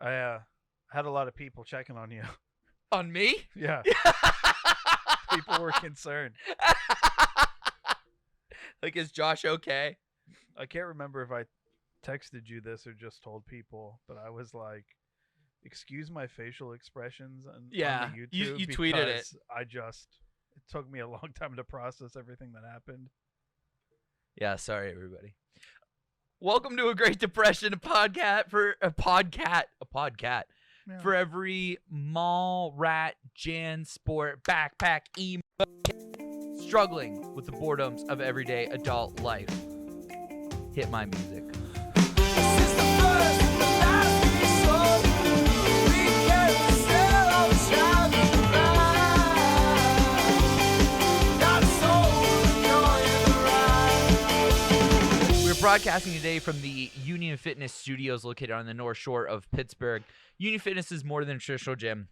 I had a lot of people checking on you. On me? Yeah, people were concerned. Like, is Josh okay? I can't remember if I texted you this or just told people, but I was like, "Excuse my facial expressions on the YouTube you tweeted it. because it took me a long time to process everything that happened." Yeah, sorry everybody. Welcome to a Great Depression, a podcat Yeah. for every mall rat, Jan sport, backpack, emo kid struggling with the boredoms of everyday adult life. Hit my music. We're broadcasting today from the Union Fitness Studios located on the North Shore of Pittsburgh. Union Fitness is more than a traditional gym.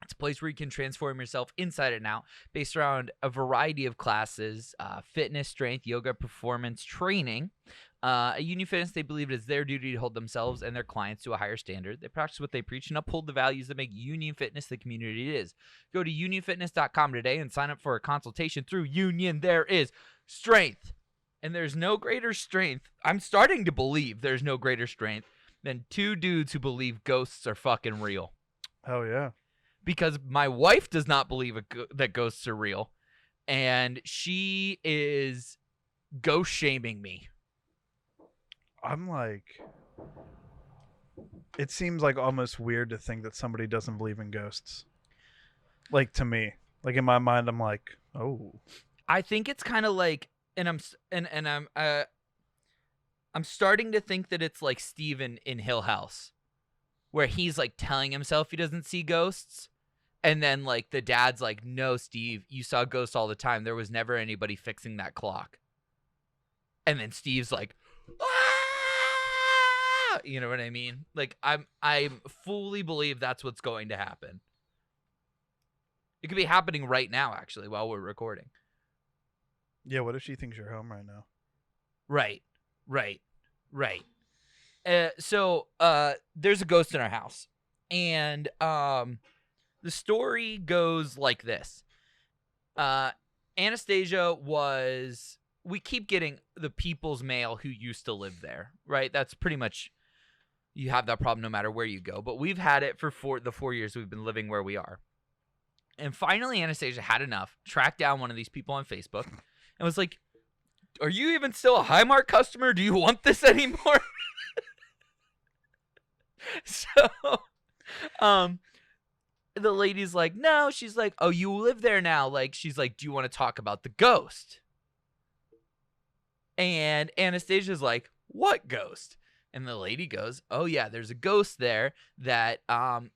It's a place where you can transform yourself inside and out based around a variety of classes, fitness, strength, yoga, performance, training. At Union Fitness, they believe it is their duty to hold themselves and their clients to a higher standard. They practice what they preach and uphold the values that make Union Fitness the community it is. Go to unionfitness.com today and sign up for a consultation through Union. There is strength. And there's no greater strength. I'm starting to believe there's no greater strength than two dudes who believe ghosts are fucking real. Oh yeah. Because my wife does not believe that ghosts are real. And she is ghost shaming me. I'm like, it seems like almost weird to think that somebody doesn't believe in ghosts. Like, to me, like in my mind, I'm like, oh. I think it's kind of like, and I'm starting to think that it's like Steven in Hill House, where he's like telling himself he doesn't see ghosts, and then like the dad's like, "No, Steve, you saw ghosts all the time. There was never anybody fixing that clock." And then Steve's like, "Ah!" You know what I mean? Like I fully believe that's what's going to happen. It could be happening right now, actually, while we're recording. Yeah, what if she thinks you're home right now? Right. So there's a ghost in our house, and the story goes like this. Anastasia we keep getting the people's mail who used to live there, right? That's pretty much, you have that problem no matter where you go, but we've had it for the 4 years we've been living where we are. And finally Anastasia had enough, tracked down one of these people on Facebook, and was like, "Are you even still a Highmark customer? Do you want this anymore?" So, the lady's like, "No." She's like, "Oh, you live there now." Like, she's like, "Do you want to talk about the ghost?" And Anastasia's like, "What ghost?" And the lady goes, "Oh yeah, there's a ghost there that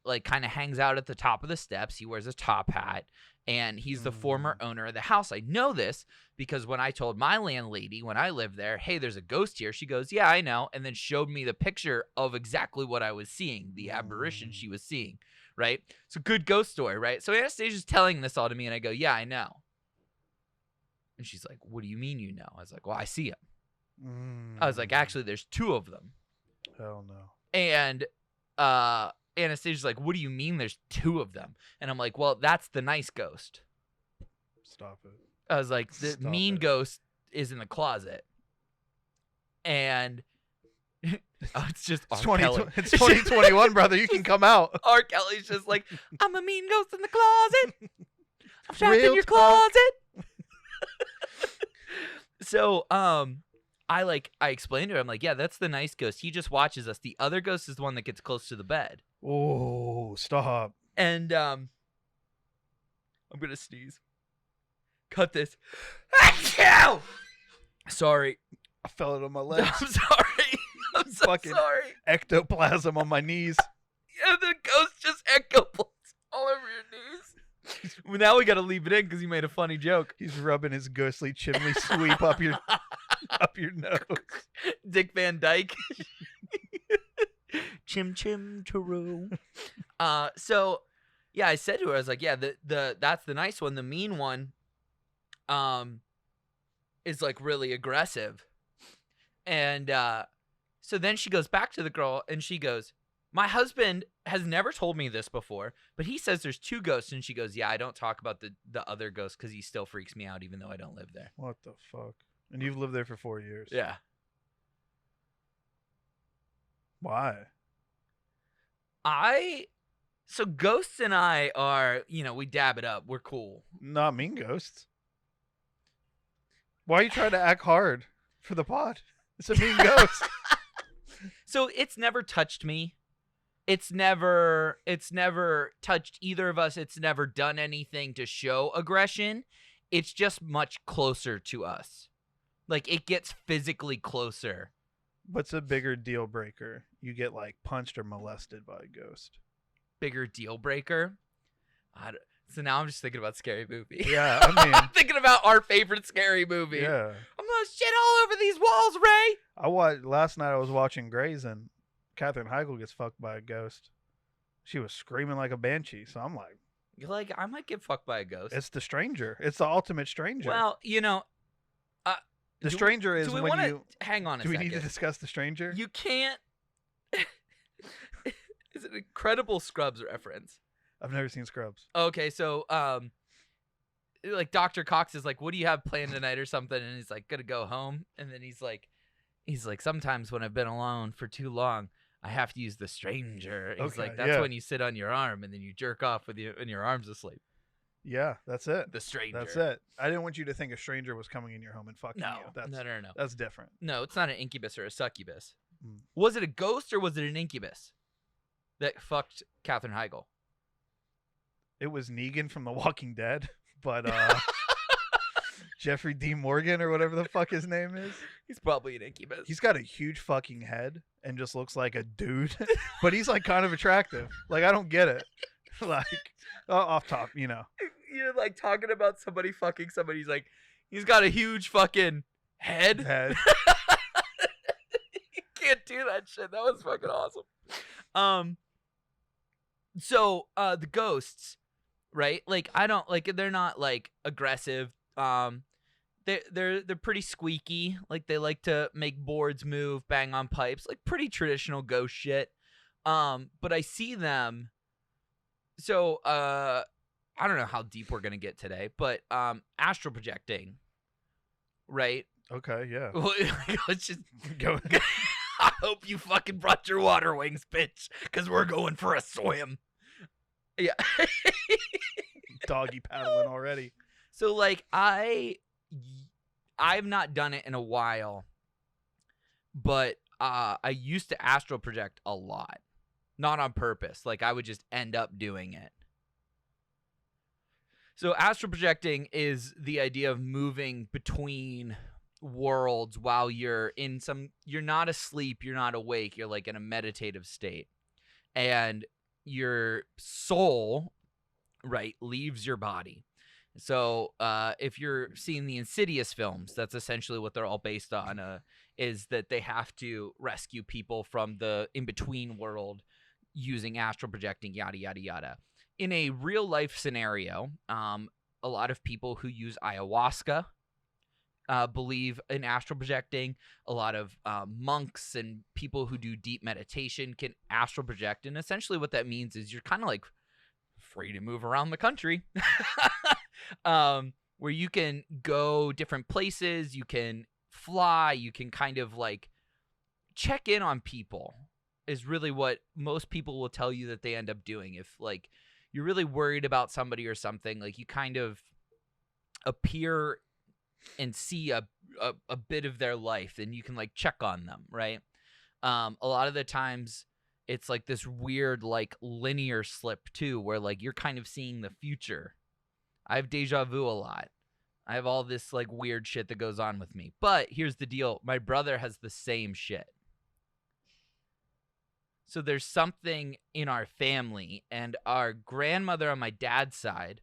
like kind of hangs out at the top of the steps. He wears a top hat. And he's the former owner of the house. I know this because when I told my landlady when I lived there, "Hey, there's a ghost here," she goes, "Yeah, I know," and then showed me the picture of exactly what I was seeing, the apparition she was seeing, right? It's a good ghost story, right? So Anastasia's telling this all to me, and I go, "Yeah, I know." And she's like, "What do you mean you know?" I was like, "Well, I see him." I was like, "Actually, there's two of them." Hell no. And Anastasia's like, "What do you mean there's two of them?" And I'm like, "Well, that's the nice ghost." Stop it. I was like, "The mean ghost is in the closet." And it's just It's R. Kelly. It's 2021, brother. You can come out. R. Kelly's just like, "I'm a mean ghost in the closet. I'm trapped Real in your talk. closet." So, I explained to her, I'm like, "Yeah, that's the nice ghost. He just watches us. The other ghost is the one that gets close to the bed." Oh, stop. And I'm gonna sneeze. Cut this. Achoo! Sorry. I felt it on my legs. I'm sorry. I'm so Fucking sorry. Ectoplasm on my knees. Yeah, the ghost just echoes all over your knees. Well, now we gotta leave it in because you made a funny joke. He's rubbing his ghostly chimney sweep up your nose. Dick Van Dyke. Chim chim churro. So yeah, I said to her, I was like, "Yeah, that's the nice one. The mean one is like really aggressive." And so then she goes back to the girl and she goes, My husband has never told me this before, but he says there's 2 ghosts, and she goes, yeah, I don't talk about the other ghost because he still freaks me out even though I don't live there. What the fuck? And you've lived there for 4 years. Yeah. Why? So ghosts and I are, we dab it up. We're cool. Not mean ghosts. Why are you trying to act hard for the pod? It's a mean ghost. So it's never touched me. It's never touched either of us. It's never done anything to show aggression. It's just much closer to us. Like, it gets physically closer. What's a bigger deal breaker? You get, like, punched or molested by a ghost. Bigger deal breaker? So now I'm just thinking about Scary Movie. Yeah, I mean... I'm thinking about our favorite Scary Movie. Yeah. I'm gonna shit all over these walls, Ray! Last night I was watching Grey's, and Katherine Heigl gets fucked by a ghost. She was screaming like a banshee, so I'm like... You're like, I might get fucked by a ghost. It's the stranger. It's the ultimate stranger. Well, the stranger is when you... Hang on a second. Do we need to discuss the stranger? You can't... It's an incredible Scrubs reference. I've never seen Scrubs. Okay, so, like, Dr. Cox is like, what do you have planned tonight or something? And he's like, gonna go home. And then he's like, sometimes when I've been alone for too long, I have to use the stranger. He's Okay, like, that's when you sit on your arm and then you jerk off with and your arm's asleep. Yeah, that's it. The stranger. That's it. I didn't want you to think a stranger was coming in your home and fucking you. No. That's different. No, it's not an incubus or a succubus. Mm. Was it a ghost or was it an incubus that fucked Katherine Heigl? It was Negan from The Walking Dead, but Jeffrey D. Morgan or whatever the fuck his name is. He's probably an incubus. He's got a huge fucking head and just looks like a dude, but he's like kind of attractive. Like, I don't get it. Like, off top, You're like talking about somebody fucking somebody. He's like, he's got a huge fucking head. You can't do that shit. That was fucking awesome. So the ghosts, right? Like, I don't like, they're not like aggressive. They're pretty squeaky. Like, they like to make boards move, bang on pipes, like pretty traditional ghost shit. But I see them. So I don't know how deep we're gonna get today, but astral projecting, right? Okay, yeah. Let's just Go. I hope you fucking brought your water wings, bitch, because we're going for a swim. Yeah. Doggy paddling already. So, like, I've not done it in a while, but I used to astral project a lot. Not on purpose. Like, I would just end up doing it. So astral projecting is the idea of moving between worlds while you're not asleep, you're not awake, you're like in a meditative state. And your soul, right, leaves your body. So if you're seeing the Insidious films, that's essentially what they're all based on, is that they have to rescue people from the in-between world using astral projecting, yada, yada, yada. In a real life scenario, a lot of people who use ayahuasca believe in astral projecting. A lot of monks and people who do deep meditation can astral project. And essentially what that means is you're kind of like free to move around the country, where you can go different places, you can fly, you can kind of like check in on people is really what most people will tell you that they end up doing. If like you're really worried about somebody or something, like you kind of appear and see a bit of their life and you can like check on them, right? A lot of the times it's like this weird like linear slip too, where like you're kind of seeing the future. I have deja vu a lot. I have all this like weird shit that goes on with me. But here's the deal. My brother has the same shit. So there's something in our family, and our grandmother on my dad's side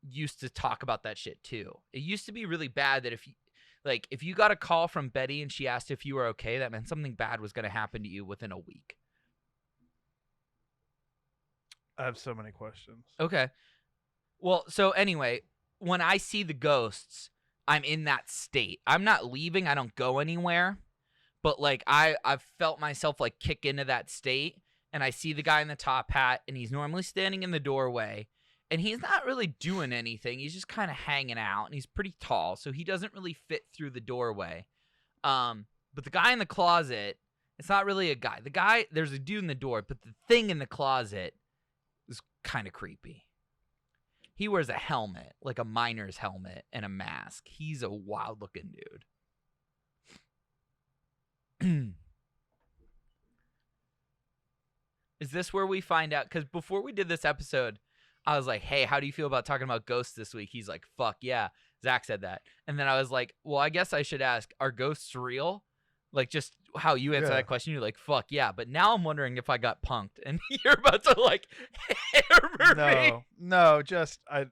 used to talk about that shit too. It used to be really bad that if you got a call from Betty and she asked if you were okay, that meant something bad was going to happen to you within a week. I have so many questions. Okay. Well, so anyway, when I see the ghosts, I'm in that state. I'm not leaving. I don't go anywhere. but like I've felt myself like kick into that state, and I see the guy in the top hat, and he's normally standing in the doorway, and he's not really doing anything. He's just kind of hanging out, and he's pretty tall, so he doesn't really fit through the doorway. But the guy in the closet, it's not really a guy. The guy, there's a dude in the door, but the thing in the closet is kind of creepy. He wears a helmet, like a miner's helmet, and a mask. He's a wild-looking dude. Is this where we find out? Because before we did this episode, I was like, hey, how do you feel about talking about ghosts this week? He's like, fuck yeah. Zach said that. And then I was like, well, I guess I should ask, are ghosts real? Like, just how you answer that question, you're like, fuck yeah. But now I'm wondering if I got punked, and you're about to, like, hammer me. No, just, I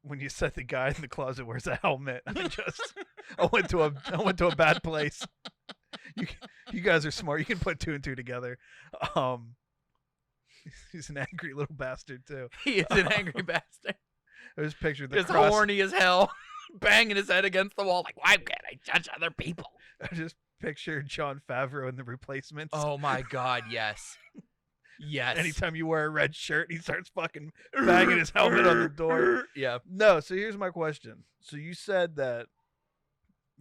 when you said the guy in the closet wears a helmet, I went to a bad place. You guys are smart. You can put 2 and 2 together. He's an angry little bastard too. He is an angry bastard. I just pictured the cross. Horny as hell, banging his head against the wall like, why can't I judge other people? I just pictured Jon Favreau in The Replacements. Oh my god, yes. Yes. Anytime you wear a red shirt, he starts fucking banging his helmet on the door. Yeah. No, so here's my question. So you said that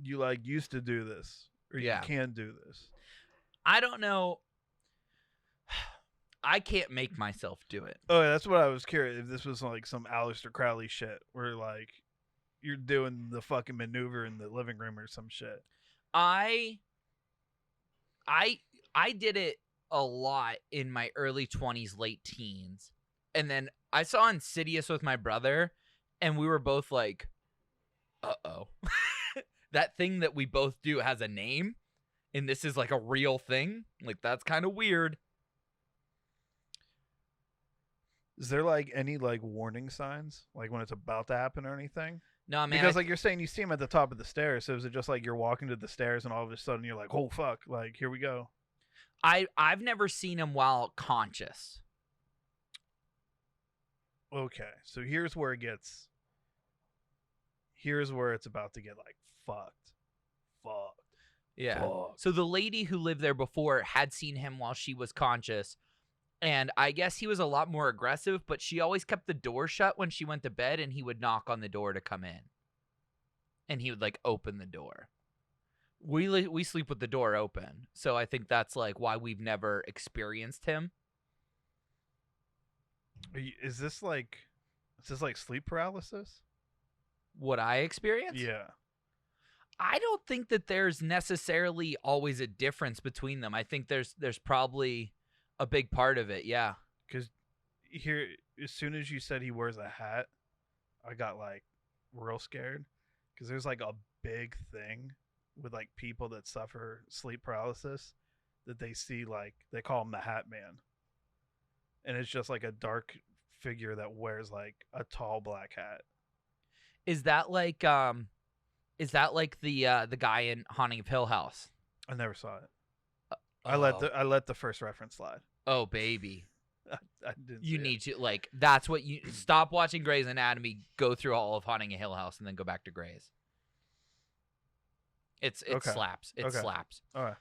you like used to do this, or you can do this. I don't know. I can't make myself do it. Oh, that's what I was curious. If this was like some Aleister Crowley shit, where like you're doing the fucking maneuver in the living room or some shit. I did it a lot in my early 20s, late teens. And then I saw Insidious with my brother, and we were both like, uh-oh. That thing that we both do has a name, and this is like a real thing. Like, that's kind of weird. Is there like any like warning signs, like when it's about to happen or anything? No, man. Because like you're saying, you see him at the top of the stairs. So is it just like you're walking to the stairs and all of a sudden you're like, oh fuck, like here we go? I've never seen him while conscious. Okay, so here's where it's about to get like fucked. Yeah. Fucked. So the lady who lived there before had seen him while she was conscious. And I guess he was a lot more aggressive, but she always kept the door shut when she went to bed, and he would knock on the door to come in. And he would, like, open the door. We sleep with the door open, so I think that's, like, why we've never experienced him. Is this like sleep paralysis? What I experienced? Yeah. I don't think that there's necessarily always a difference between them. I think there's probably a big part of it, yeah. Because here, as soon as you said he wears a hat, I got like real scared. Because there's like a big thing with like people that suffer sleep paralysis that they see, like they call him the Hat Man, and it's just like a dark figure that wears like a tall black hat. Is that like the guy in Haunting of Hill House? I never saw it. I let the first reference slide. Oh baby, I didn't. You need to like. That's what you stop watching Grey's Anatomy. Go through all of Haunting of Hill House and then go back to Grey's. It okay. slaps. It okay. slaps. All right.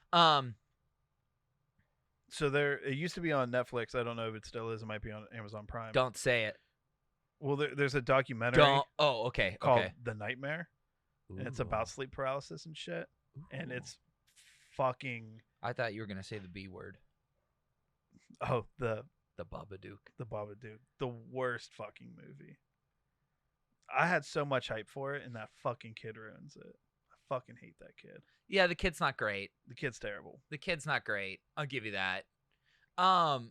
So it used to be on Netflix. I don't know if it still is. It might be on Amazon Prime. Don't say it. Well, there's a documentary. Oh, okay. Called okay. The Nightmare. Ooh. And it's about sleep paralysis and shit. Ooh. And it's fucking. I thought you were gonna say the B word. Oh, the Babadook. The Babadook. The worst fucking movie. I had so much hype for it, and that fucking kid ruins it. I fucking hate that kid. Yeah, the kid's not great. The kid's terrible. The kid's not great. I'll give you that. But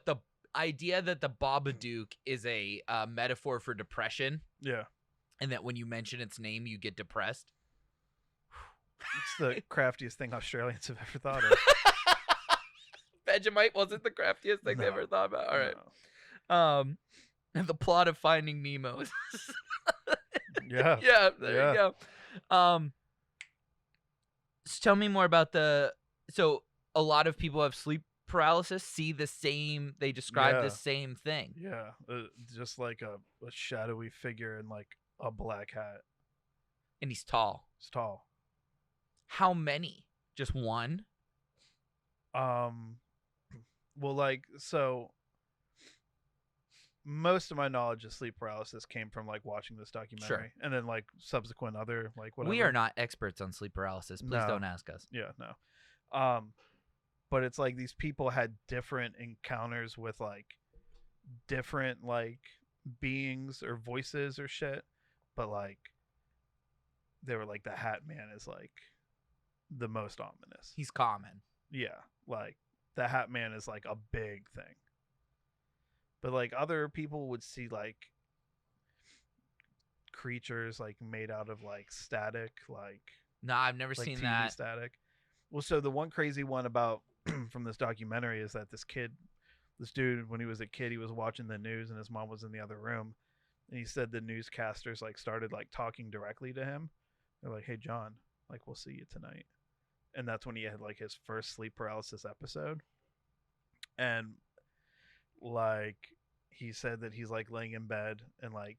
the idea that the Babadook is a metaphor for depression. Yeah. And that when you mention its name, you get depressed. It's the craftiest thing Australians have ever thought of. Vegemite wasn't the craftiest thing they ever thought about. All right. No. And the plot of Finding Nemo. Yeah. Yeah, there you go. So tell me more about so a lot of people have sleep paralysis, they describe the same thing. Yeah. Just like a shadowy figure in like a black hat. And he's tall. He's tall. How many? Just one? Well, like, so most of my knowledge of sleep paralysis came from like watching this documentary and then like subsequent other like whatever. We are not experts on sleep paralysis. Please No. don't ask us. Yeah, no. But it's like these people had different encounters with like different like beings or voices or shit, but like they were like the Hat Man is like the most ominous. He's common. Yeah, like the Hat Man is like a big thing. But like other people would see like creatures like made out of like static, like No, I've never like seen TV that. static. Well, so the one crazy one about from this documentary is that this dude, when he was a kid, he was watching the news and his mom was in the other room, and he said the newscasters like started like talking directly to him. They're like, "Hey, John, like we'll see you tonight," and that's when he had like his first sleep paralysis episode, and like he said that he's like laying in bed and like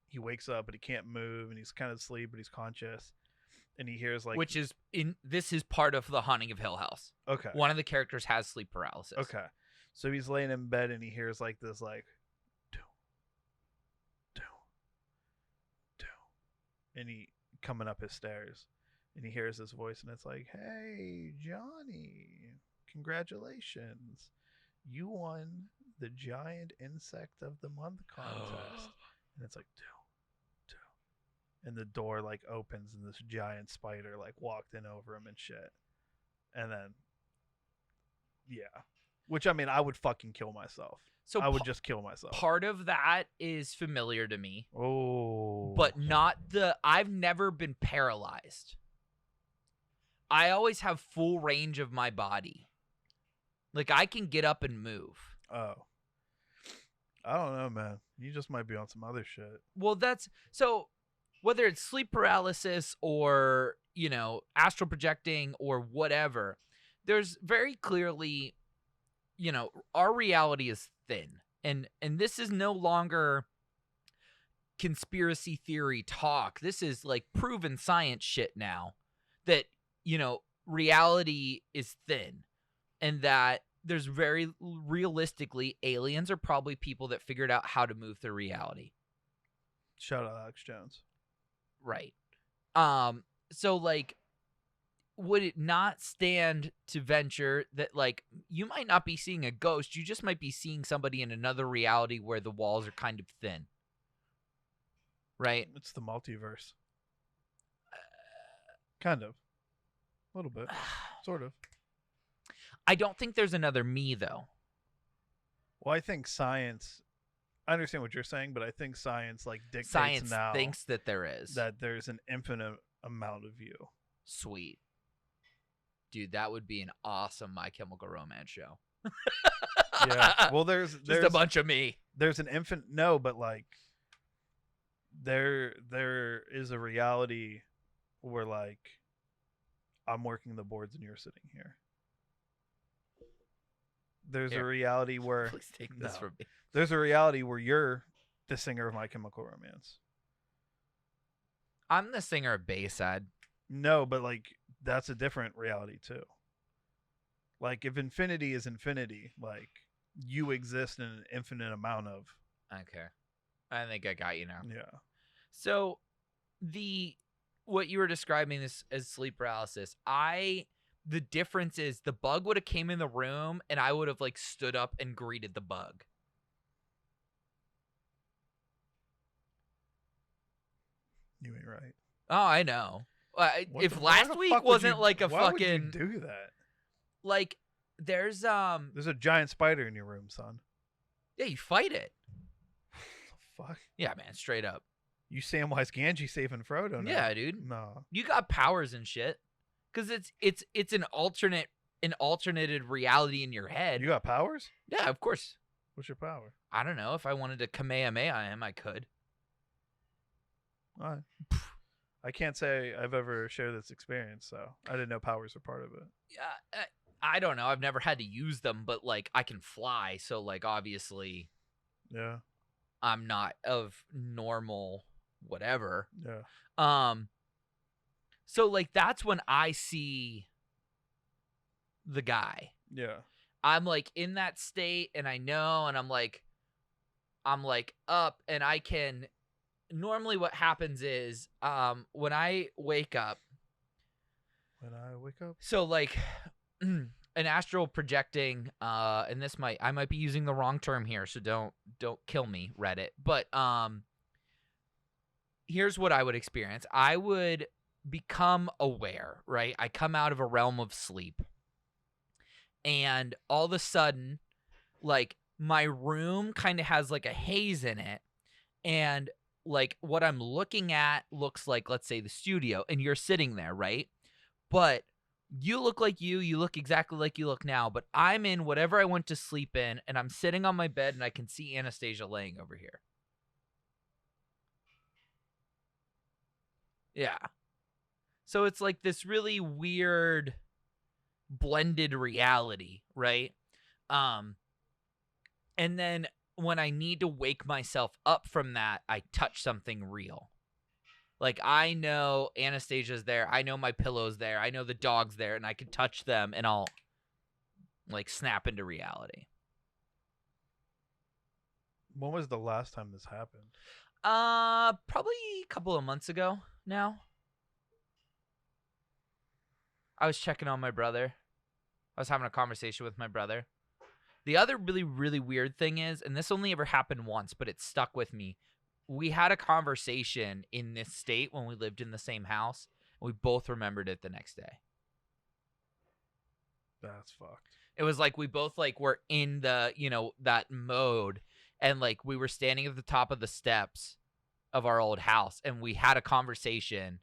he wakes up but he can't move and he's kind of asleep but he's conscious and he hears like this is part of The Haunting of Hill House. Okay. One of the characters has sleep paralysis. Okay. So he's laying in bed and he hears like this like do do do and he coming up his stairs and he hears his voice and it's like, "Hey, Johnny, congratulations. You won the Giant Insect of the Month contest." And it's like, do. And the door like opens and this giant spider like walked in over him and shit. And then, yeah. Which, I mean, I would fucking kill myself. So I would just kill myself. Part of that is familiar to me. Oh. But not I've never been paralyzed. I always have full range of my body. Like, I can get up and move. Oh. I don't know, man. You just might be on some other shit. Well, so whether it's sleep paralysis or, astral projecting or whatever, there's very clearly, our reality is thin. And this is no longer conspiracy theory talk. This is like proven science shit now that, reality is thin and that there's very realistically aliens are probably people that figured out how to move through reality. Shout out Alex Jones. Right. So like, would it not stand to venture that like you might not be seeing a ghost, you just might be seeing somebody in another reality where the walls are kind of thin? Right? It's the multiverse. Kind of. A little bit. Sort of. I don't think there's another me, though. Well, I think science... I understand what you're saying, but I think science like dictates science now thinks that there is. That there's an infinite amount of you. Sweet. Dude, that would be an awesome My Chemical Romance show. Yeah. Well, there's just a bunch of me. There's an infinite... No, but like... There is a reality where like I'm working the boards and you're sitting here. There's a reality where... Please take this from me. There's a reality where you're the singer of My Chemical Romance. I'm the singer of Bayside. No, but like that's a different reality too. Like if infinity is infinity, like you exist in an infinite amount of... Okay. I think I got you now. Yeah. So what you were describing this as sleep paralysis, the difference is the bug would have came in the room and I would have like stood up and greeted the bug. You ain't right. Oh, I know. If last week wasn't like a why fucking... would you do that? Like, there's a giant spider in your room, son. Yeah, you fight it. Fuck. Yeah, man, straight up. You Samwise Gamgee saving Frodo now. Yeah, dude. No. You got powers and shit. Because it's an alternated reality in your head. You got powers? Yeah, of course. What's your power? I don't know. If I wanted to Kamehameha him, I could. All right. I can't say I've ever shared this experience, so I didn't know powers were part of it. Yeah, I don't know. I've never had to use them, but like I can fly, so like obviously, yeah, I'm not of normal whatever. Yeah. So like that's when I see the guy. Yeah. I'm like in that state and I know, and I'm like up, and I can normally what happens is when I wake up. So like an astral projecting, and I might be using the wrong term here, so don't kill me, Reddit. But here's what I would experience. I would become aware, right? I come out of a realm of sleep, and all of a sudden, like my room kind of has like a haze in it, and like what I'm looking at looks like, let's say, the studio, and you're sitting there, right? But you look like you look exactly like you look now, but I'm in whatever I went to sleep in, and I'm sitting on my bed, and I can see Anastasia laying over here. Yeah. So it's like this really weird blended reality, right? And then when I need to wake myself up from that, I touch something real. Like I know Anastasia's there, I know my pillow's there, I know the dog's there, and I can touch them and I'll like snap into reality. When was the last time this happened? Probably a couple of months ago now. I was checking on my brother. I was having a conversation with my brother. The other really, really weird thing is, and this only ever happened once, but it stuck with me. We had a conversation in this state when we lived in the same house, and we both remembered it the next day. That's fucked. It was like we both like were in the, that mode, and like we were standing at the top of the steps of our old house, and we had a conversation,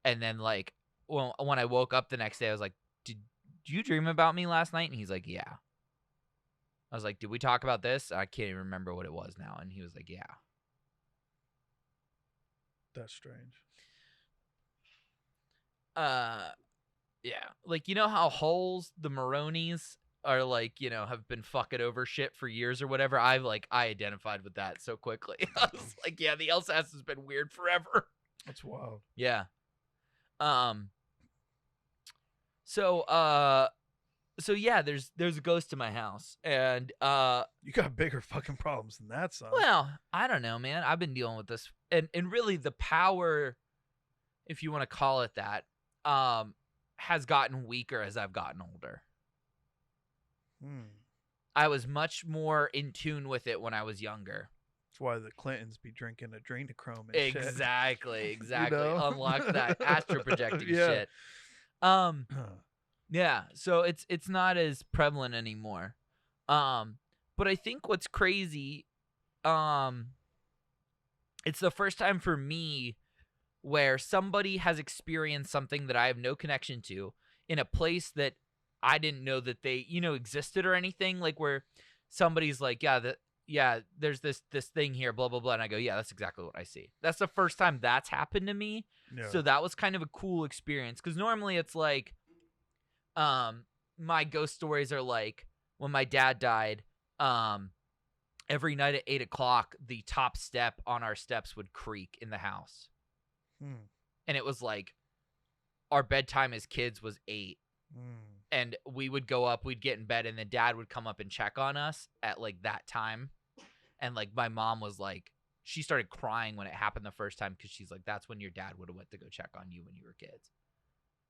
and then like when I woke up the next day, I was like, did you dream about me last night? And he's like, yeah. I was like, did we talk about this? I can't even remember what it was now. And he was like, yeah. That's strange. Yeah. Like, you know how holes, the Maronis, are like, have been fucking over shit for years or whatever? I identified with that so quickly. I was like, yeah, the LSAS has been weird forever. That's wild. Yeah. So yeah, there's a ghost in my house, and you got bigger fucking problems than that, son. Well, I don't know, man. I've been dealing with this, and really the power, if you want to call it that, has gotten weaker as I've gotten older. I was much more in tune with it when I was younger. That's why the Clintons be drinking adrenochrome and exactly, shit. Unlock that astro projecting shit. Yeah, so it's not as prevalent anymore. But I think what's crazy, it's the first time for me where somebody has experienced something that I have no connection to in a place that I didn't know that they, existed or anything, like where somebody's like, there's this thing here, blah, blah, blah. And I go, yeah, that's exactly what I see. That's the first time that's happened to me. Yeah. So that was kind of a cool experience. Because normally it's like, my ghost stories are like when my dad died, every night at 8:00, the top step on our steps would creak in the house. And it was like our bedtime as kids was 8. And we would go up, we'd get in bed, and then dad would come up and check on us at like that time. And like my mom was like, she started crying when it happened the first time, because she's like, that's when your dad would have went to go check on you when you were kids.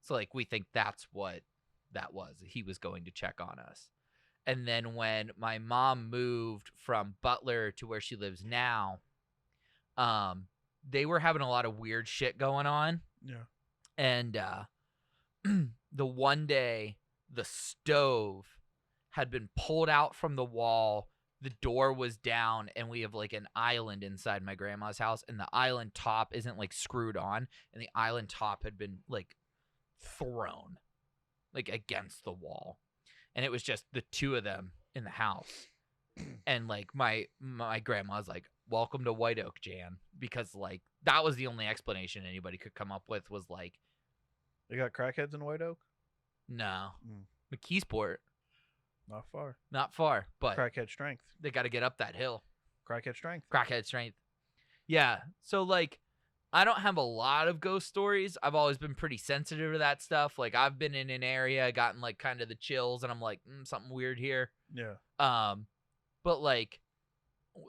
So like we think that's what that was. He was going to check on us. And then when my mom moved from Butler to where she lives now, they were having a lot of weird shit going on. Yeah. And the one day the stove had been pulled out from the wall, the door was down, and we have like an island inside my grandma's house, and the island top isn't like screwed on, and the island top had been like thrown like against the wall, and it was just the two of them in the house. And like my grandma's like, welcome to White Oak, Jan, because like that was the only explanation anybody could come up with, was like, they got crackheads in White Oak? No. McKeesport. Not far, but crackhead strength. They got to get up that hill. Crackhead strength. Yeah. So like I don't have a lot of ghost stories. I've always been pretty sensitive to that stuff. Like, I've been in an area, gotten like kind of the chills, and I'm like, something weird here. Yeah. But like,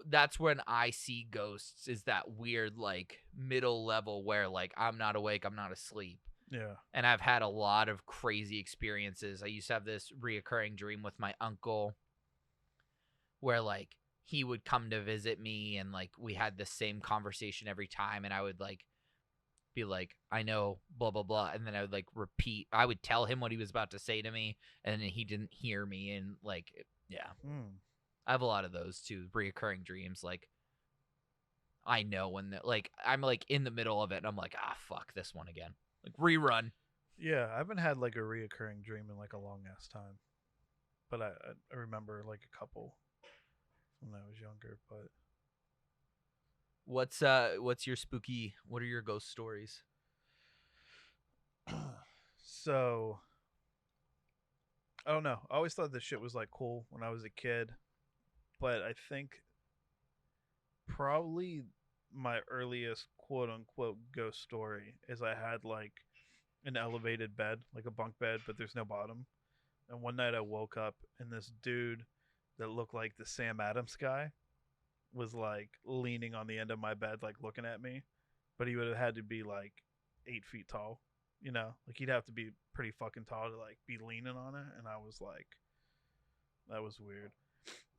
that's when I see ghosts, is that weird like middle level where like I'm not awake, I'm not asleep. Yeah. And I've had a lot of crazy experiences. I used to have this reoccurring dream with my uncle where like he would come to visit me and like we had the same conversation every time, and I would like be like, I know blah blah blah, and then I would like repeat. I would tell him what he was about to say to me, and then he didn't hear me, and like yeah. I have a lot of those too, reoccurring dreams. Like I know when like I'm like in the middle of it and I'm like, fuck this one again. Like rerun. Yeah, I haven't had like a reoccurring dream in like a long ass time, but I remember like a couple when I was younger. But what's your spooky? What are your ghost stories? so I don't know. I always thought this shit was like cool when I was a kid, but I think probably my earliest quote unquote ghost story is I had like an elevated bed, like a bunk bed, but there's no bottom. And one night I woke up and this dude that looked like the Sam Adams guy was like leaning on the end of my bed, like looking at me. But he would have had to be like 8 feet tall, you know? Like he'd have to be pretty fucking tall to like be leaning on it. And I was like, that was weird.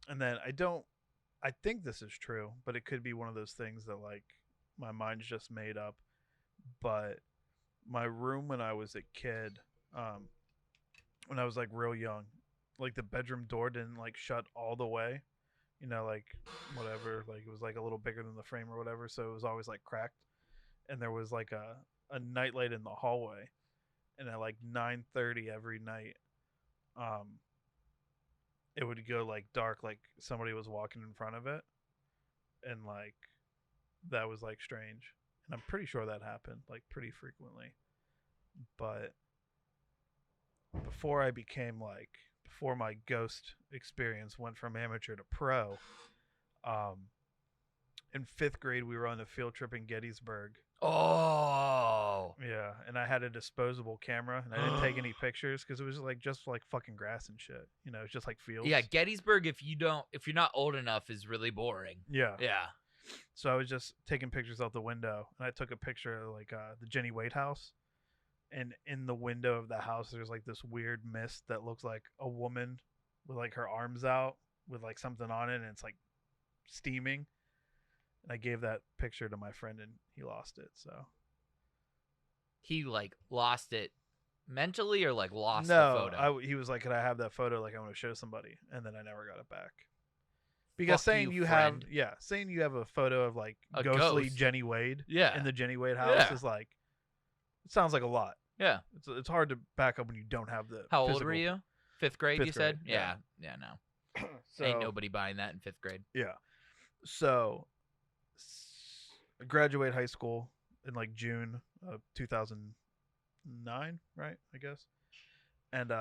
And then I think this is true, but it could be one of those things that like my mind's just made up. But my room when I was a kid, when I was like real young, like the bedroom door didn't like shut all the way, you know, like whatever, like it was like a little bigger than the frame or whatever, so it was always like cracked. And there was like a nightlight in the hallway, and at like 9:30 every night, um, it would go like dark, like somebody was walking in front of it, and like that was like strange. And I'm pretty sure that happened like pretty frequently. But before I became like before my ghost experience went from amateur to pro, um, in 5th grade we were on a field trip in Gettysburg. Oh. Yeah, and I had a disposable camera, and I didn't take any pictures because it was like just like fucking grass and shit. You know, it's just like fields. Yeah, Gettysburg, if you're not old enough, is really boring. Yeah. Yeah. So I was just taking pictures out the window, and I took a picture of like the Jenny Wade house, and in the window of the house there's like this weird mist that looks like a woman with like her arms out with like something on it, and it's like steaming. And I gave that picture to my friend, and he lost it. So he like lost it mentally, or like lost the no, photo? he was like, "Could I have that photo? Like I want to show somebody." And then I never got it back. Because Fuck saying you, you friend. have saying you have a photo of like A ghostly ghost. Jenny Wade Yeah. in the Jenny Wade house Yeah. is like, it sounds like a lot. Yeah. It's hard to back up when you don't have the How old physical. were you? 5th grade, 5th you said? grade, yeah. Yeah, no. So Ain't nobody buying that in 5th grade. yeah. So I graduate high school in like June of 2009, right? I guess. And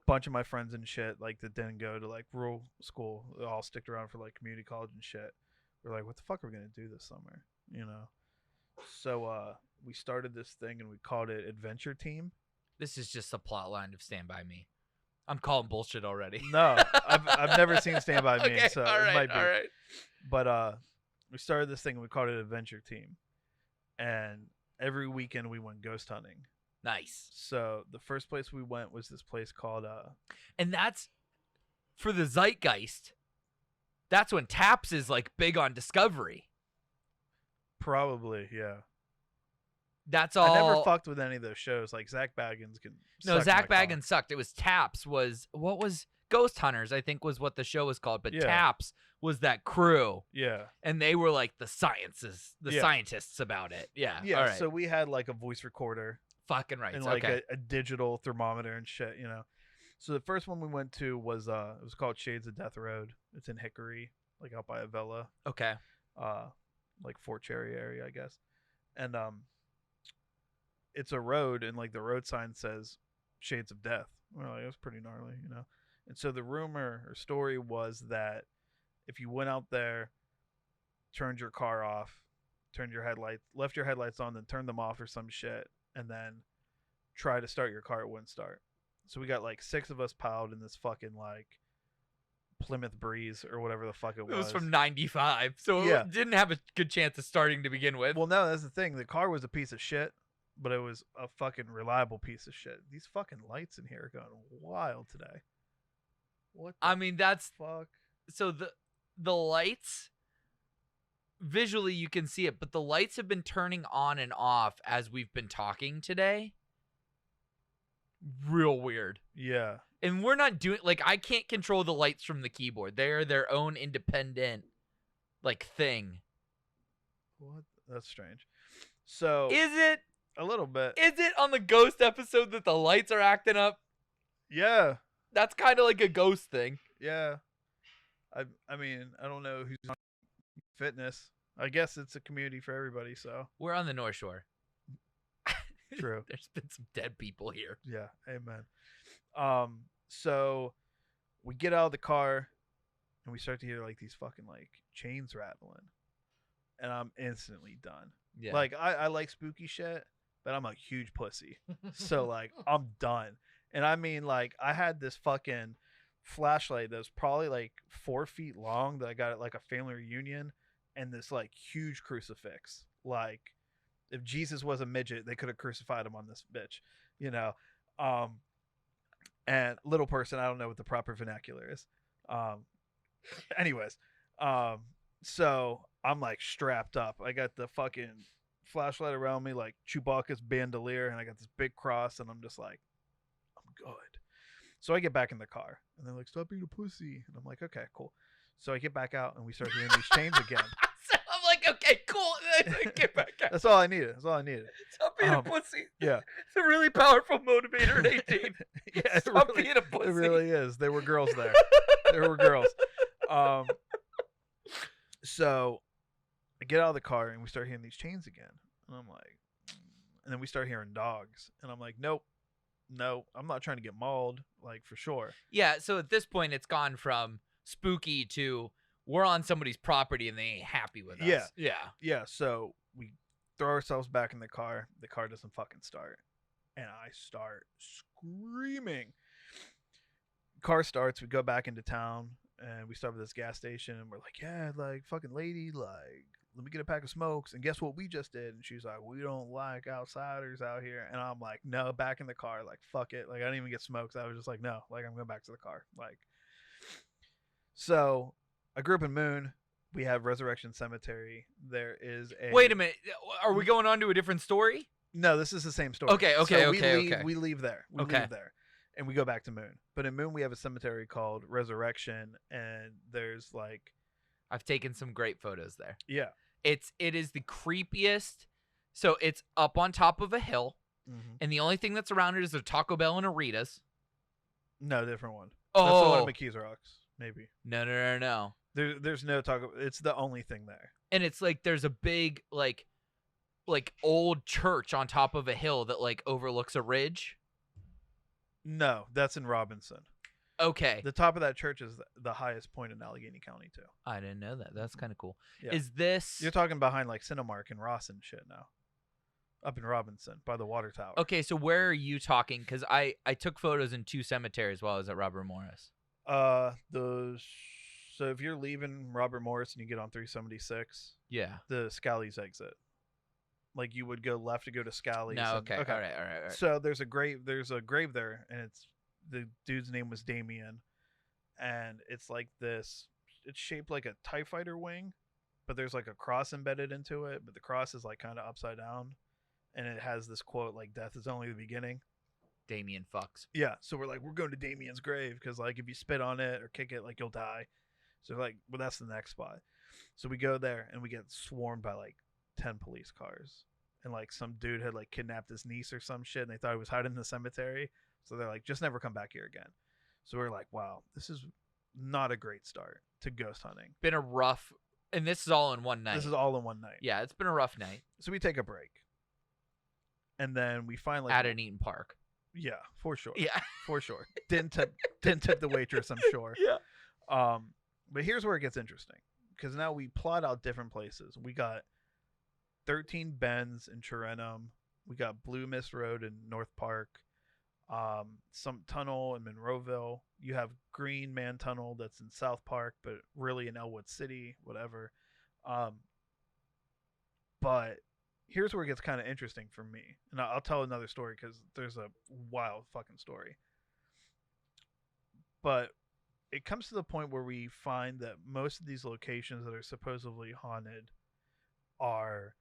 bunch of my friends and shit like that didn't go to like rural school, they all sticked around for like community college and shit. We're like, what the fuck are we gonna do this summer, you know? So we started this thing and we called it Adventure Team. This is just a plot line of Stand By Me. I'm calling bullshit already. No, I've never seen Stand By Me, Okay, so all right, it might be. all right. But we started this thing and we called it Adventure Team, and every weekend we went ghost hunting. Nice. So the first place we went was this place called And that's for the zeitgeist. That's when Taps is like big on Discovery. probably, yeah. That's all. I never fucked with any of those shows. Like Zach Baggins can. No, suck Zach my Baggins cock. sucked. It was Taps. What was Ghost Hunters? I think was what the show was called. But Yeah. Taps was that crew, Yeah, and they were like the Yeah. scientists about it. Yeah. yeah. All right. So we had like a voice recorder Fucking right. and like Okay. a digital thermometer and shit, you know. So the first one we went to was it was called Shades of Death Road. It's in Hickory, like out by Avella, Okay. like Fort Cherry area, I guess. And it's a road, and like the road sign says Shades of Death. We're like, that's pretty gnarly, you know. And so the rumor or story was that if you went out there, turned your car off, left your headlights on, then turned them off or some shit, and then try to start your car, it wouldn't start. So we got like 6 of us piled in this fucking like Plymouth Breeze or whatever the fuck it was. It was from 95, so Yeah. it didn't have a good chance of starting to begin with. Well, no, that's the thing. The car was a piece of shit, but it was a fucking reliable piece of shit. These fucking lights in here are going wild today. What the I mean, that's fuck? so the lights, visually you can see it, but the lights have been turning on and off as we've been talking today. Real weird. Yeah. And we're not doing, like, I can't control the lights from the keyboard. They're their own independent, like, thing. What? That's strange. So Is it? a little bit. Is it on the ghost episode that the lights are acting up? Yeah. That's kind of like a ghost thing. Yeah. I mean, I don't know who's on fitness. I guess it's a community for everybody, so. We're on the North Shore. True. There's been some dead people here. Yeah, amen. So we get out of the car and we start to hear like these fucking like chains rattling. And I'm instantly done. Yeah. Like I like spooky shit, but I'm a huge pussy. So like I'm done. And I mean like I had this fucking flashlight that was probably like 4 feet long that I got at like a family reunion, and this like huge crucifix. Like if Jesus was a midget, they could have crucified him on this bitch, you know. And little person, I don't know what the proper vernacular is. Anyways, so I'm like strapped up. I got the fucking flashlight around me, like Chewbacca's bandolier, and I got this big cross, and I'm just like, I'm good. So I get back in the car, and they're like, stop being a pussy. And I'm like, okay, cool. So I get back out, and we start hearing these chains again. So I'm like, okay, cool. Get back out. That's all I needed. Stop being a pussy. Yeah. It's a really powerful motivator at 18. Yeah, Stop being a pussy. It really is. There were girls there. There were girls. So I get out of the car and we start hearing these chains again. And I'm like, and then we start hearing dogs. And I'm like, nope, no, I'm not trying to get mauled, like for sure. Yeah, so at this point, it's gone from spooky to we're on somebody's property and they ain't happy with us. Yeah. Yeah. Yeah. So we throw ourselves back in the car. The car doesn't fucking start. And I start screaming. Car starts. We go back into town and we stop at this gas station and we're like, yeah, like fucking lady, like let me get a pack of smokes. And guess what we just did? And she's like, we don't like outsiders out here. And I'm like, no, back in the car. Like, fuck it. Like I didn't even get smokes. I was just like, no, like I'm going back to the car. Like, so I grew up in Moon. We have Resurrection Cemetery. There is a. Wait a minute. Are we going on to a different story? No, this is the same story. Okay. So we leave there. We Okay. leave there. And we go back to Moon. But in Moon, we have a cemetery called Resurrection. And there's like. I've taken some great photos there. Yeah. It is the creepiest. So it's up on top of a hill. Mm-hmm. And the only thing that's around it is a Taco Bell and a Rita's. No, different one. Oh. That's the one at McKees Rocks. Maybe. No. There's no Taco. It's the only thing there. And it's like there's a big like old church on top of a hill that like overlooks a ridge. No, that's in Robinson. Okay. The top of that church is the highest point in Allegheny County too. I didn't know that. That's kind of cool. Yeah. Is this You're talking behind like Cinemark and Ross and shit now. Up in Robinson by the water tower. Okay, so where are you talking? Because I took photos in 2 cemeteries while I was at Robert Morris. So if you're leaving Robert Morris and you get on 376, Yeah. the Scally's exit. Like you would go left to go to Scally's. No, and- okay. All right. So there's a grave there, and it's the dude's name was Damien, and it's like this. It's shaped like a TIE fighter wing, but there's like a cross embedded into it. But the cross is like kind of upside down, and it has this quote like "Death is only the beginning." Damien fucks. Yeah, so we're going to Damien's grave because like if you spit on it or kick it, like you'll die. So like, well, that's the next spot. So we go there and we get swarmed by like 10 police cars, and like some dude had like kidnapped his niece or some shit, and they thought he was hiding in the cemetery. So they're like, just never come back here again. So we're like, wow, this is not a great start to ghost hunting. Been a rough, and this is all in one night. This is all in one night. Yeah, it's been a rough night. So we take a break, and then we finally At an Eaton Park. Yeah, for sure. Yeah. For sure. Didn't tip the waitress, I'm sure. Yeah. But here's where it gets interesting, because now we plot out different places. We got 13 Bends in Chirenum. We got Blue Mist Road in North Park. Some tunnel in Monroeville. You have Green Man Tunnel that's in South Park, but really in Elwood City, whatever. Um, but here's where it gets kind of interesting for me, and I'll tell another story because there's a wild fucking story. But it comes to the point where we find that most of these locations that are supposedly haunted are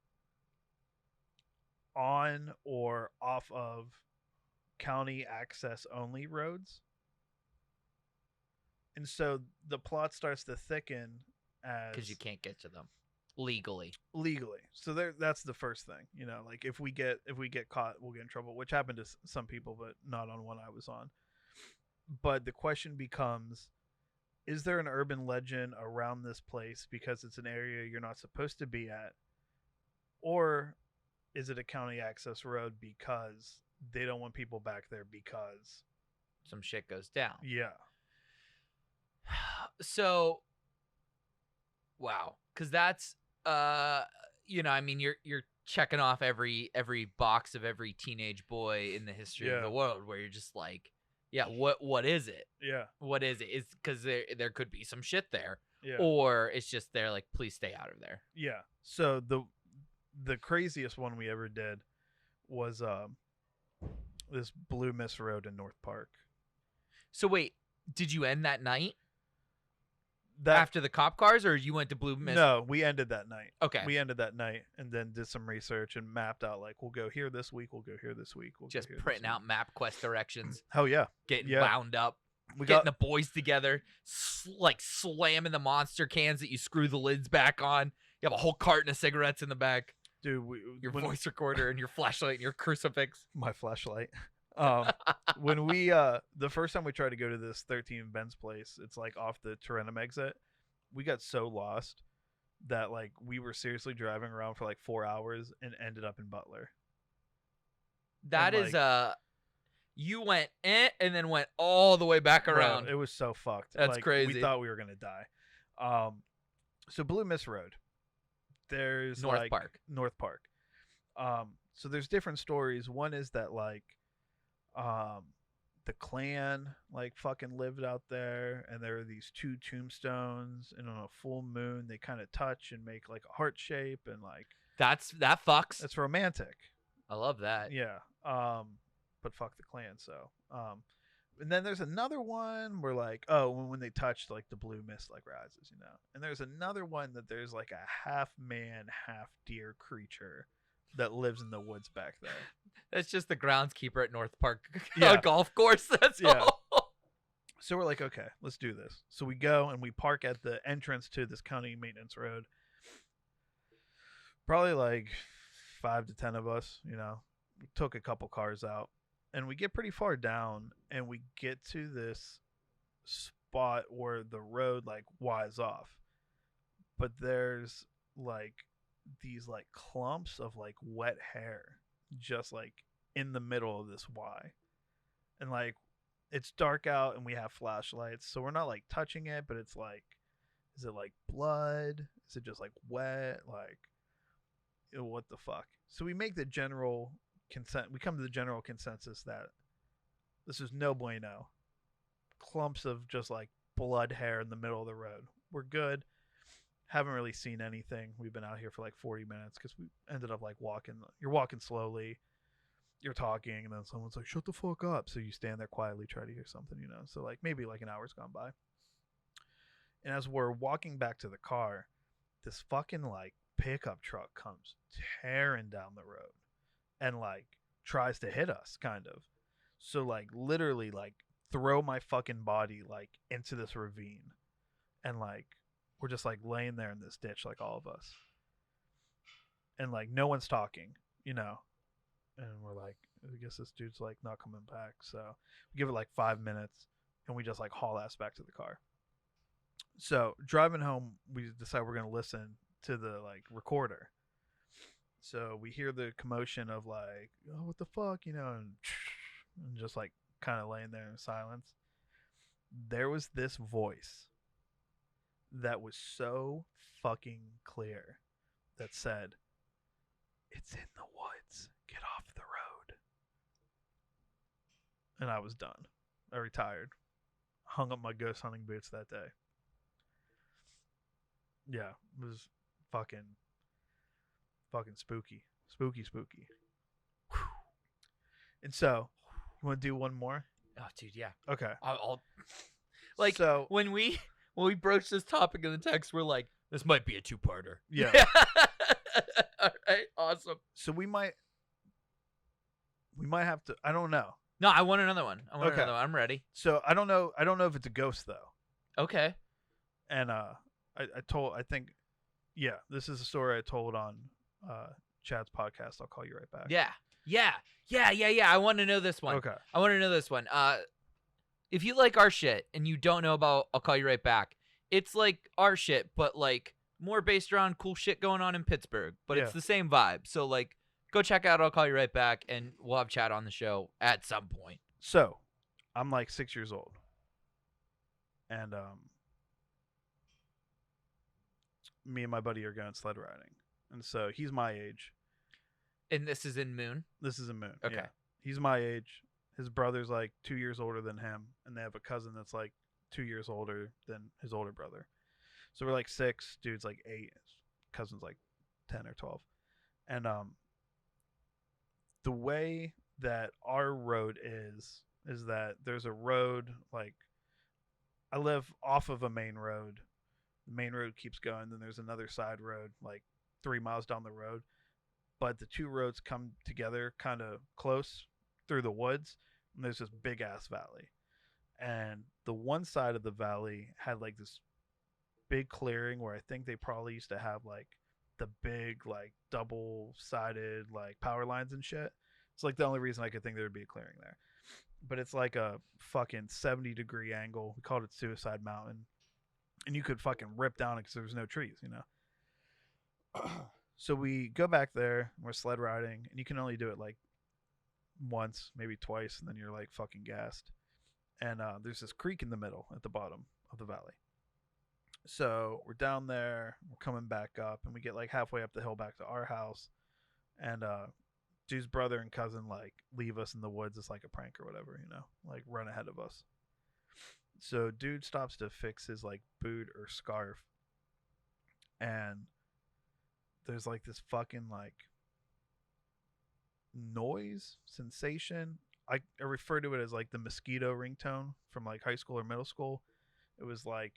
on or off of county access only roads. And so the plot starts to thicken as because you can't get to them legally. So that's the first thing, like if we get caught, we'll get in trouble, which happened to some people, but not on one I was on. But the question becomes, is there an urban legend around this place because it's an area you're not supposed to be at? Or is it a county access road because they don't want people back there because some shit goes down? Yeah. So, wow, because that's I mean, you're checking off every box of every teenage boy in the history of the world, where you're just like, yeah, what is it? Yeah. What is it? It's because there could be some shit there, yeah. or it's just they're like, please stay out of there. Yeah. So the craziest one we ever did was this Blue Mist Road in North Park. So wait, did you end that night? After the cop cars, or you went to Blue Mist? No, we ended that night. Okay. We ended that night and then did some research and mapped out, like, we'll go here this week, we'll go here this week. We'll just go here printing out MapQuest directions. Hell yeah. Getting wound up. Getting the boys together, like slamming the monster cans that you screw the lids back on. You have a whole carton of cigarettes in the back. Dude, your voice recorder and your flashlight and your crucifix. My flashlight. When we the first time we tried to go to this 13 Ben's place, it's like off the Tarentum exit. We got so lost that like we were seriously driving around for like 4 hours and ended up in Butler. That is you went and then went all the way back around. Bro, it was so fucked. That's crazy. We thought we were gonna die. So Blue Mist Road. There's North Park. So there's different stories. One is that like the Klan like fucking lived out there, and there are these two tombstones, and on a full moon they kind of touch and make like a heart shape, and like that fucks. That's romantic. I love that. Yeah. But fuck the Klan. So and then there's another one where like, oh, when they touch, like the blue mist like rises, and there's another one that there's like a half man half deer creature that lives in the woods back there. That's just the groundskeeper at North Park golf course. That's all. So we're like, okay, let's do this. So we go and we park at the entrance to this county maintenance road. Probably like 5 to 10 of us, we took a couple cars out, and we get pretty far down, and we get to this spot where the road like Y's off, but there's like these like clumps of like wet hair just like in the middle of this Y, and like it's dark out and we have flashlights, so we're not like touching it, but it's like, is it like blood, is it just like wet, like what the fuck? So we make the general we come to the general consensus that this is no bueno. Clumps of just like blood hair in the middle of the road. We're good. Haven't really seen anything. We've been out here for like 40 minutes because we ended up like walking. You're walking slowly, you're talking, and then someone's like, shut the fuck up. So you stand there quietly, try to hear something, So like maybe like an hour's gone by. And as we're walking back to the car, this fucking like pickup truck comes tearing down the road and like tries to hit us, kind of. So like literally like throw my fucking body like into this ravine, and like we're just like laying there in this ditch, like all of us, and like no one's talking, and we're like, I guess this dude's like not coming back. So we give it like 5 minutes, and we just like haul ass back to the car. So driving home, we decide we're gonna listen to the like recorder. So we hear the commotion of like, oh, what the fuck, and just like kind of laying there in silence. There was this voice that was so fucking clear that said, It's in the woods. Get off the road. And I was done. I retired. Hung up my ghost hunting boots that day. Yeah, it was fucking spooky. Spooky. Whew. And so, you want to do one more? Oh, dude, yeah. Okay. I'll like so, when we broached this topic in the text, we're like, this might be a two-parter. Yeah. All right, awesome. So we might have to. I don't know. No, I want another one. Okay. I'm ready. So I don't know if it's a ghost though. Okay. And I think this is a story I told on Chad's podcast. I'll call you right back. Yeah. I want to know this one. Okay. I want to know this one. If you like our shit and you don't know about I'll Call You Right Back, it's like our shit, but like more based around cool shit going on in Pittsburgh. But it's the same vibe. So like, go check out I'll Call You Right Back, and we'll have Chad on the show at some point. So, I'm like 6 years old, and me and my buddy are going sled riding, and so he's my age. And this is in Moon? This is in Moon. Okay. Yeah. He's my age. His brother's like 2 years older than him, and they have a cousin that's like 2 years older than his older brother. So we're like 6, dude's like 8, his cousin's like 10 or 12. And the way that our road is that there's a road, like, I live off of a main road. The main road keeps going, then there's another side road like 3 miles down the road. But the two roads come together kind of close through the woods, and there's this big ass valley. And the one side of the valley had like this big clearing where I think they probably used to have like the big like double-sided like power lines and shit. It's like the only reason I could think there would be a clearing there. But it's like a fucking 70-degree angle. We called it Suicide Mountain. And you could fucking rip down it because there was no trees, you know? So we go back there, we're sled riding, and you can only do it like once, maybe twice, and then you're like fucking gassed. And there's this creek in the middle at the bottom of the valley. So we're down there, we're coming back up, and we get like halfway up the hill back to our house. And dude's brother and cousin like leave us in the woods. It's like a prank or whatever, you know, like run ahead of us. So dude stops to fix his like boot or scarf, and there's like this fucking like noise sensation. I refer to it as like the mosquito ringtone from like high school or middle school. It was like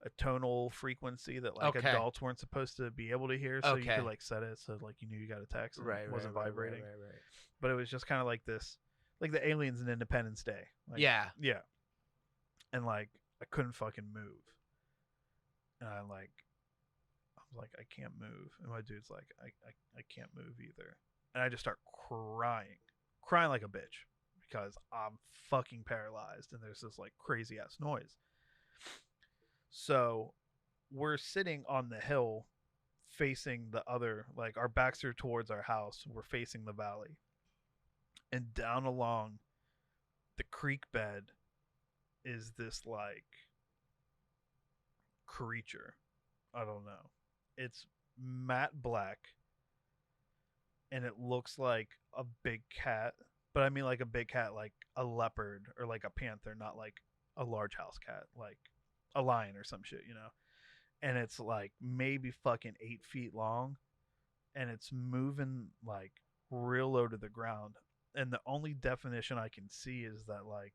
a tonal frequency that like adults weren't supposed to be able to hear, so you could like set it so like you knew you got a text and it wasn't vibrating. Right. But it was just kind of like this, like the aliens in Independence Day. Like, yeah. And like I couldn't fucking move, and I was like, I can't move, and my dude's like, I can't move either, and I just start crying like a bitch because I'm fucking paralyzed, and there's this like crazy ass noise. So we're sitting on the hill facing the other, like our backs are towards our house, we're facing the valley, and down along the creek bed is this like creature. I don't know. It's matte black, and it looks like a big cat, but I mean like a big cat, like a leopard or like a panther, not like a large house cat, like a lion or some shit, you know? And it's like maybe fucking 8 feet long, and it's moving like real low to the ground. And the only definition I can see is that like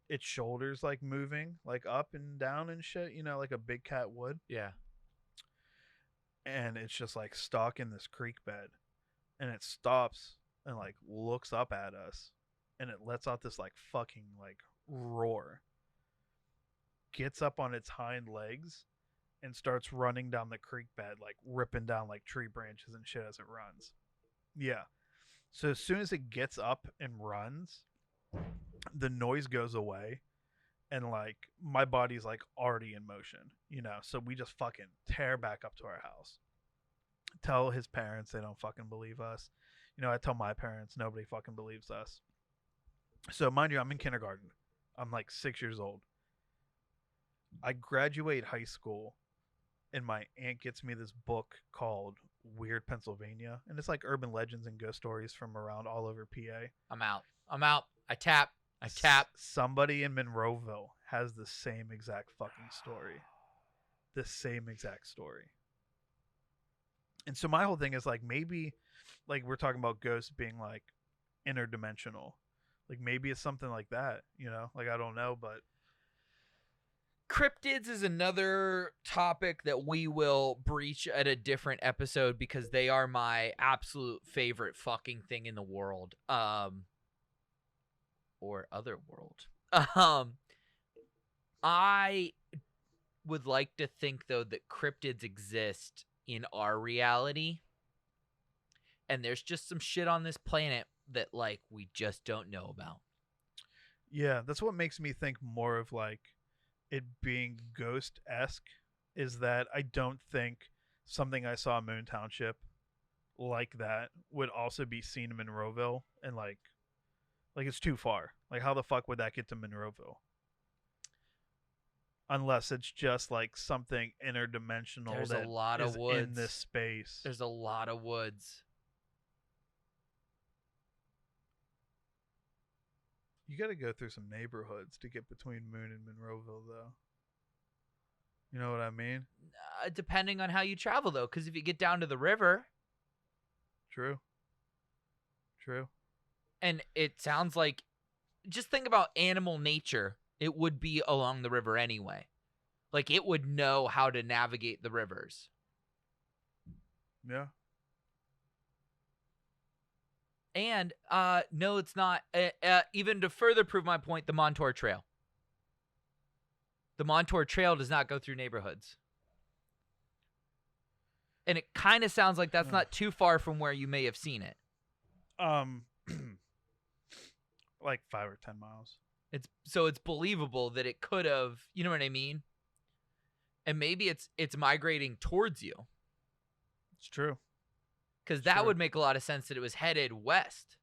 its shoulders like moving like up and down and shit, you know, like a big cat would. Yeah. And it's just like stuck in this creek bed, and it stops and like looks up at us, and it lets out this like fucking like roar, gets up on its hind legs, and starts running down the creek bed, like ripping down like tree branches and shit as it runs. Yeah. So as soon as it gets up and runs, the noise goes away, and like my body's like already in motion, you know? So we just fucking tear back up to our house. Tell his parents, they don't fucking believe us. You know, I tell my parents, nobody fucking believes us. So mind you, I'm in kindergarten. I'm like 6 years old. I graduate high school, and my aunt gets me this book called weird Pennsylvania, and it's like urban legends and ghost stories from around all over PA. I'm out. I'm out. I tap. I tap. Somebody in Monroeville has the same exact fucking story. The same exact story. And so my whole thing is like, maybe, like, we're talking about ghosts being like interdimensional. Like, maybe it's something like that, you know? Like, I don't know, but Cryptids is another topic that we will breach at a different episode because they are my absolute favorite fucking thing in the world. Or other world. I would like to think, though, that cryptids exist in our reality. And there's just some shit on this planet that, like, we just don't know about. yeah, that's what makes me think more of like it being ghost-esque, is that I don't think something I saw in Moon Township like that would also be seen in Monroeville, and like it's too far. Like, how the fuck would that get to Monroeville? Unless it's just like something interdimensional. There's that a lot is of woods in this space. There's a lot of woods. You got to go through some neighborhoods to get between Moon and Monroeville, though. You know what I mean? Depending on how you travel, though, because if you get down to the river, True. and it sounds like, just think about animal nature, it would be along the river anyway. Like, it would know how to navigate the rivers. Yeah. And no, it's not. Even to further prove my point, the Montauk Trail. The Montauk Trail does not go through neighborhoods. And it kind of sounds like that's not too far from where you may have seen it. Like 5 or 10 miles. It's believable that it could have, you know what I mean? And maybe it's migrating towards you. It's true. Because that would make a lot of sense that it was headed west.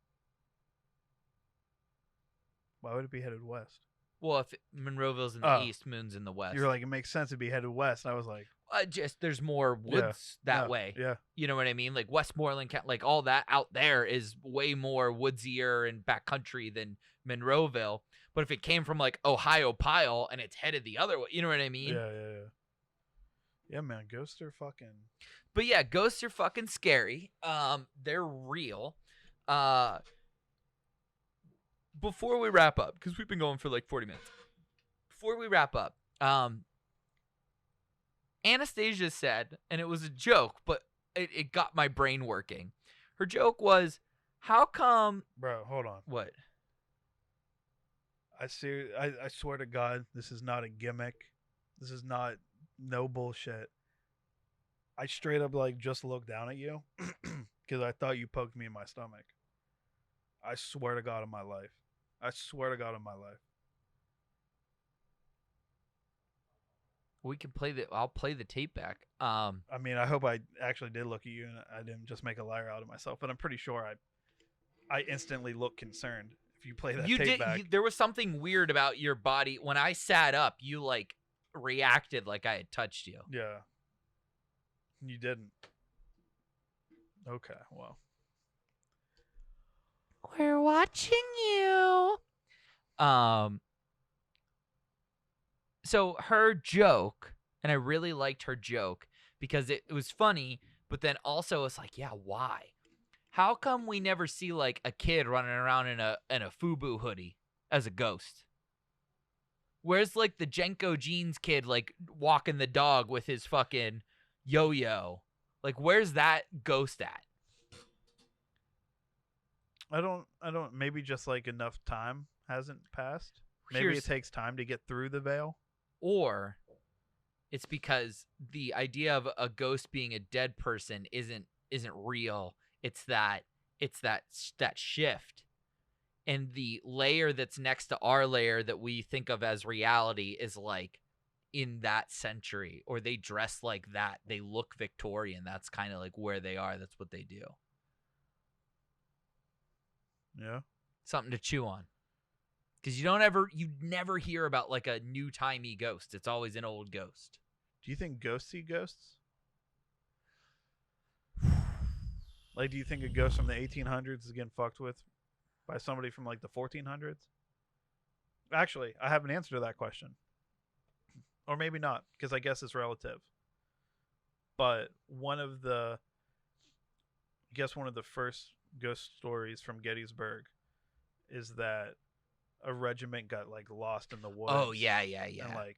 Why would it be headed west? Well, if Monroeville's in the east, Moon's in the west. You're like, it makes sense to be headed west. And I was like, just there's more woods that way. Yeah. You know what I mean? Like Westmoreland, like all that out there is way more woodsier and backcountry than Monroeville. But if it came from like Ohio Pile and it's headed the other way, you know what I mean? Yeah. Yeah, man, ghosts are fucking. But yeah, ghosts are fucking scary. They're real. Before we wrap up, because we've been going for like 40 minutes. Before we wrap up, Anastasia said, and it was a joke, but it got my brain working. Her joke was, how come... Bro, hold on. What? I swear to God, this is not a gimmick. This is not no bullshit. I straight up like just looked down at you because I thought you poked me in my stomach. I swear to God on my life. I swear to God on my life. We can play I'll play the tape back. I mean, I hope I actually did look at you and I didn't just make a liar out of myself, but I'm pretty sure I instantly look concerned if you play that tape back. There was something weird about your body. When I sat up, you like reacted like I had touched you. Yeah. You didn't. Okay, well. We're watching you. So her joke, and I really liked her joke because it was funny, but then also it's like, yeah, why? How come we never see like a kid running around in a FUBU hoodie as a ghost? Where's like the Jenko Jeans kid like walking the dog with his fucking yo-yo? Like, where's that ghost at? I don't maybe just like enough time hasn't passed. Maybe it takes time to get through the veil. Or it's because the idea of a ghost being a dead person isn't real. It's that shift. And the layer that's next to our layer that we think of as reality is like in that century, or they dress like that. They look Victorian. That's kind of like where they are. That's what they do. Yeah. Something to chew on. Because you never hear about like a new timey ghost. It's always an old ghost. Do you think ghosts see ghosts? Like, do you think a ghost from the 1800s is getting fucked with by somebody from like the 1400s? Actually, I have an answer to that question. Or maybe not, because I guess it's relative. But one of the first ghost stories from Gettysburg is that a regiment got like lost in the woods. Oh yeah. And like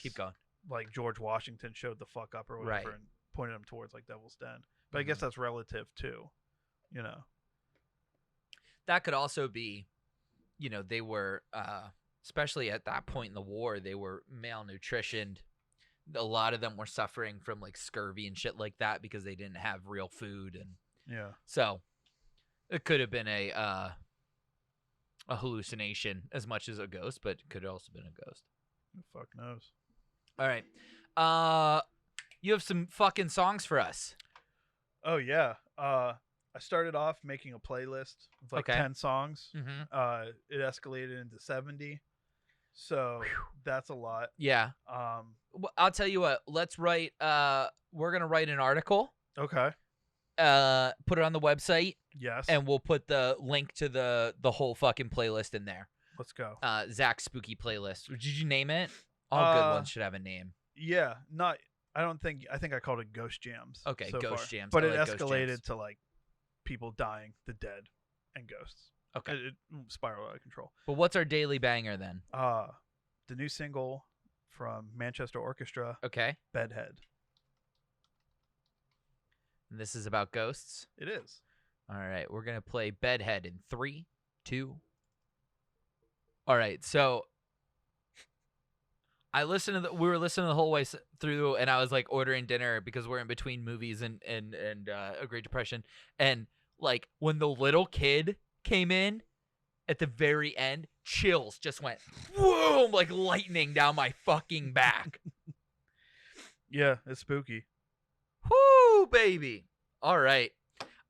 Keep going. Like George Washington showed the fuck up or whatever and pointed them towards like Devil's Den. But I guess that's relative too, you know. That could also be, you know, they were especially at that point in the war, they were malnutritioned. A lot of them were suffering from like scurvy and shit like that because they didn't have real food, and so it could have been a hallucination as much as a ghost, but it could have also been a ghost. Who the fuck knows? All right. You have some fucking songs for us. Oh yeah. I started off making a playlist with like 10 songs. Mm-hmm. It escalated into 70. So that's a lot. Yeah. I'll tell you what, let's write we're going to write an article. Okay. Put it on the website. Yes. And we'll put the link to the whole fucking playlist in there. Let's go. Zach's spooky playlist. Did you name it? All good ones should have a name. Yeah, I think I called it Ghost Jams. Okay, so Ghost far. Jams. But I it like Ghost escalated Jams. to like people dying, the dead, and ghosts. Okay. It spiraled out of control. But what's our daily banger then? The new single from Manchester Orchestra. Okay. Bedhead. And this is about ghosts? It is. All right, we're going to play Bedhead in 3, 2. All right, so we were listening the whole way through, and I was like ordering dinner because we're in between movies and a Great Depression, and like when the little kid came in at the very end, chills just went boom, like lightning down my fucking back. Yeah, it's spooky. Whoo, baby. All right.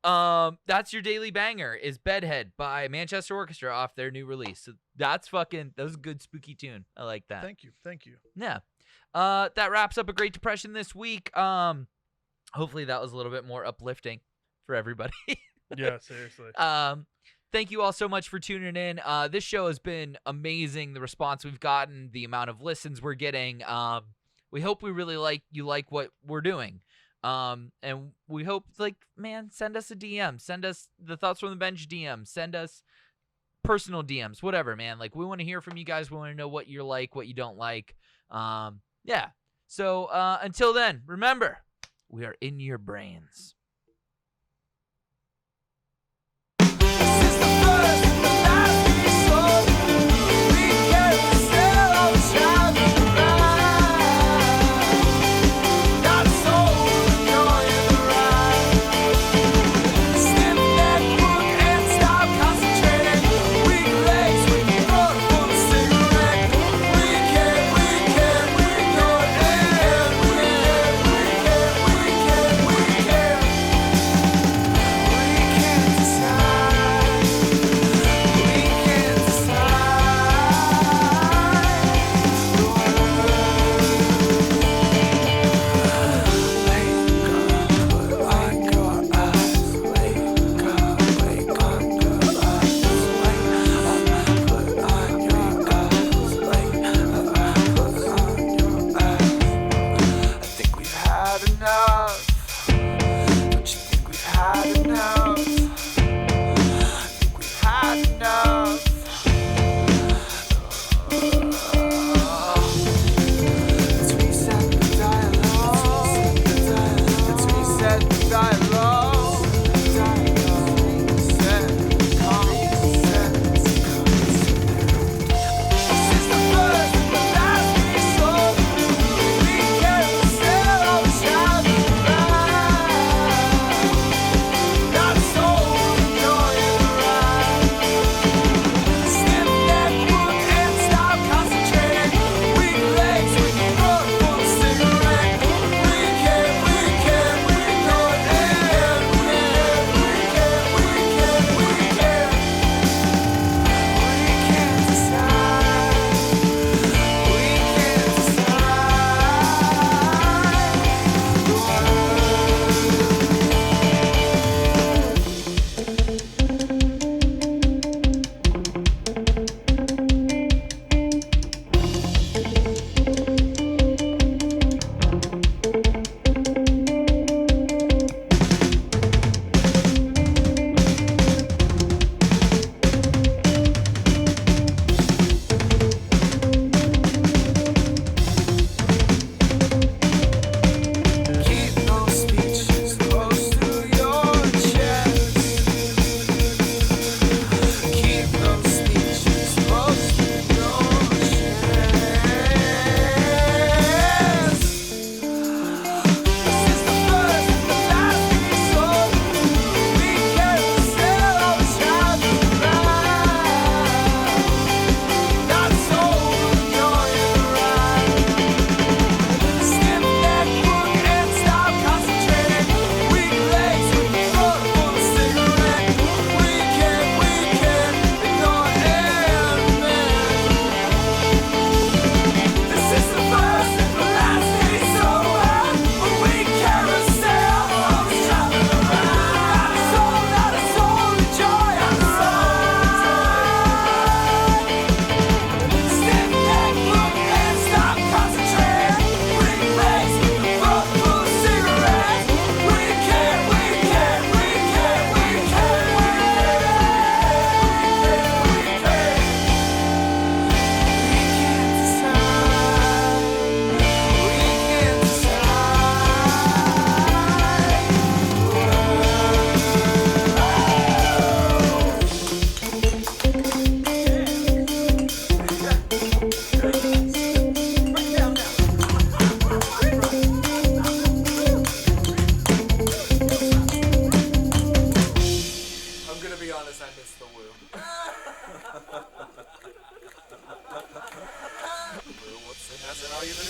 That's your daily banger is Bedhead by Manchester Orchestra off their new release. So that was a good spooky tune. I like that. Thank you. Yeah. That wraps up a Great Depression this week. Hopefully that was a little bit more uplifting for everybody. Yeah, seriously. Thank you all so much for tuning in. This show has been amazing. The response we've gotten, the amount of listens we're getting. We hope we really like what we're doing. And we hope, send us a DM, send us the Thoughts from the Bench DM, send us personal DMs, whatever, man. Like, we want to hear from you guys. We want to know what you like, what you don't like. Yeah. So, until then, remember, we are in your brains.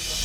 There's one.